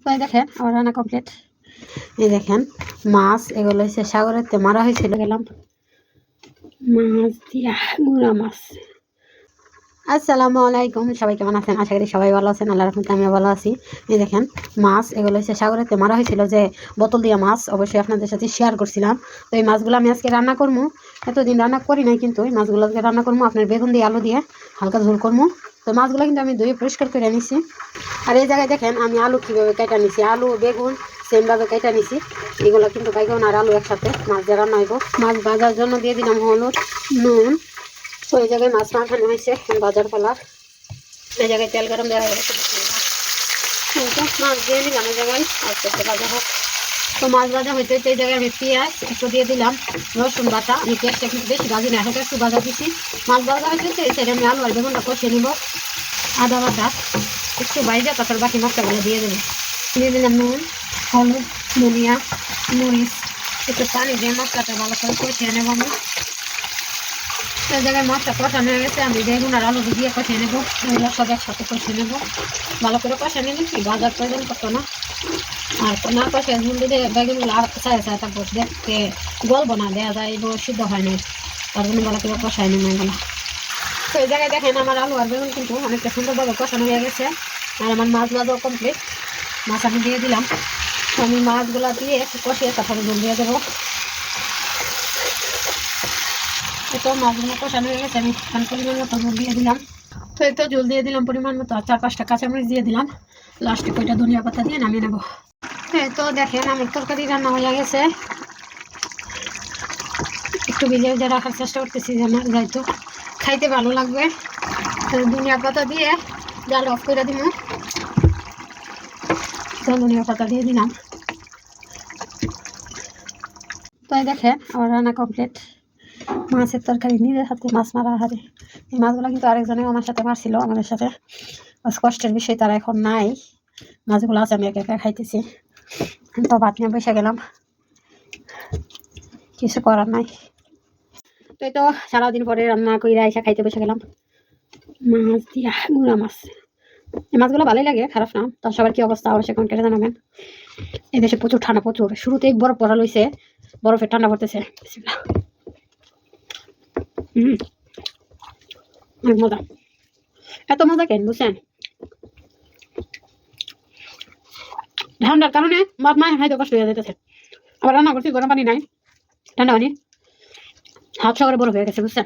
তো এই দেখেন আমার রান্না কমপ্লিট। এই দেখেন মাছ, এগুলো হচ্ছে সাগরেতে মারা হয়েছিল। গেলাম মাছ দিয়া গুঁড়া মাছ। আসসালামু আলাইকুম, সবাই কেমন আছেন? আশা করি সবাই ভালো আছেন, আল্লাহর রহমতে আমিও ভালো আছি। এই দেখেন মাছ, এগুলো হচ্ছে সাগরেতে মারা হয়েছিল, যে বোতল দিয়া মাছ, অবশ্যই আপনাদের সাথে শেয়ার করছিলাম। তো এই মাছগুলো আমি আজকে রান্না করবো। এতদিন রান্না করি নাই, কিন্তু এই মাছগুলো আজকে রান্না করবো আপনার বেগুন দিয়ে আলু দিয়ে হালকা ঝোল করবো। তো মাছগুলো কিন্তু আমি ধুয়ে পরিষ্কার করে নিছি। আর এই জায়গায় দেখেন আমি আলু কীভাবে কেটে নিছি, আলু বেগুন সেমভাবে কেটে নিছি। এগুলো কিন্তু বেগুন আর আলু একসাথে মাছ দিয়ে রান্না হইব। মাছ ভাজার জন্য দিয়ে দিলাম হলুদ নুন। তো এই জায়গায় মাছ মাখানো হয়েছে বাজার পালা। এই জায়গায় তেল গরম দেওয়া হয়ে গেছে, মাছ দিয়ে দিলাম এই জায়গায় আস্তে আস্তে ভাজা হোক। তো মাছ ভাজা হইতে হইতে এই জায়গায় আমি পেঁয়াজ একটু দিয়ে দিলাম, রসুন বাটা। আমি পেঁয়াজটা কিন্তু বেশি ভাজি না, হালকা একটু ভাজা দিচ্ছি। মাছ ভাজা হইতে এই সাইডে আমি আলু আর বেগুনটা কষিয়ে নিব। আদা বাটা একটু বাইরে, তারপর বাকি মশলাগুলো দিয়ে দেবো। দিয়ে দিলাম নুন হলুদ ধনিয়া মরিচ, একটু পানি দিয়ে মশলাটা ভালো করে কষিয়ে নেব। আমি এই জায়গায় মাছটা কষানো হয়ে গেছে, আমি বেগুন আর আলু দিয়ে কষিয়ে নেবো। এগুলো সব একসাথে কষিয়ে নেবো, ভালো করে কষিয়ে নিলে কি বাজার প্রয়োজন করতো না। আর না কষিয়ে ঝুল দিলে বেগুনগুলো আর চায় চায় তারপর দেখতে গল্প না দেওয়া যায়, এগুলো সিদ্ধ হয় না, তার জন্য ভালো করে কষায় নেবো এগুলো। তো এই জায়গায় দেখেন আমার আলু আর বেগুন কিন্তু অনেকটা সুন্দরভাবে কষানো হয়ে গেছে। আর আমার মাছ ভাজাও কমপ্লিট। মাছ আমি দিয়ে দিলাম। আমি মাছগুলো দিয়ে একটু কষিয়ে তারপরে ঝোল দিয়ে দেবো। তো মাছগুলো কষানো হয়ে গেছে, আমি পরিমাণ মতো ঝোল দিয়ে দিলাম। তো এই তো ঝোল দিয়ে দিলাম পরিমাণ মতো, আর 4-5টা কাঁচামরিচ দিয়ে দিলাম। লাস্টে কয়টা ধনিয়া পাতা দিয়ে নামিয়ে নেবো। হ্যাঁ তো দেখেন আমার তরকারি রান্না হয়ে গেছে। একটু ভিজে ভিজে রাখার চেষ্টা করতেছি যেন যাইতো খাইতে ভালো লাগবে। ধনিয়া পাতা দিয়ে জাল অফ করে দিব। তো ধনিয়া পাতা দিয়ে দিলাম। তো দেখেন আমার রান্না কমপ্লিট। মাছের তরকারি নিজের হাতে মাছ মারা হারে। এই মাছগুলো কিন্তু আরেকজনে আমার সাথে মারছিল, আমাদের সাথে। কষ্টের বিষয় তারা এখন নাই, মাছগুলো আছে, আমি একা একা খাইতেছি। তো ভাত নিয়ে বসে গেলাম, কিছু করার নাই। তো এই তো সারাদিন পরে রান্না করে এসে খাইতে বসে গেলাম মাছ দিয়া গুঁড়া মাছ। এই মাছগুলো ভালোই লাগে, খারাপ না। তো সবার কি অবস্থা অবশ্যই কমেন্টে জানাবেন। এই দেশে প্রচুর ঠান্ডা, প্রচুর। শুরুতেই বরফ পড়া লইছে, বরফের ঠান্ডা পড়তেছে। অনেক মজা, এত মজা কেন বুঝছেন? ঠান্ডার কারণে মাছ মাছ খাইতে কষ্ট হয়ে যেতেছে। আবার রান্না করছি গরম পানি নাই, ঠান্ডা পানি, হাত সাগরে বরফ হয়ে গেছে বুঝছেন।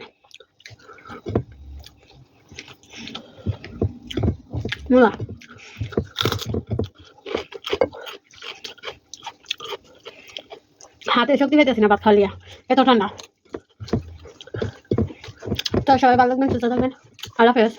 মজা। হাতে শক্তি পাইতেছি না ভাত খাওয়ালিয়া, এত ঠান্ডা। তো সবাই ভালো থাকবেন, সুস্থ থাকবেন, আল্লাহ হাফেজ।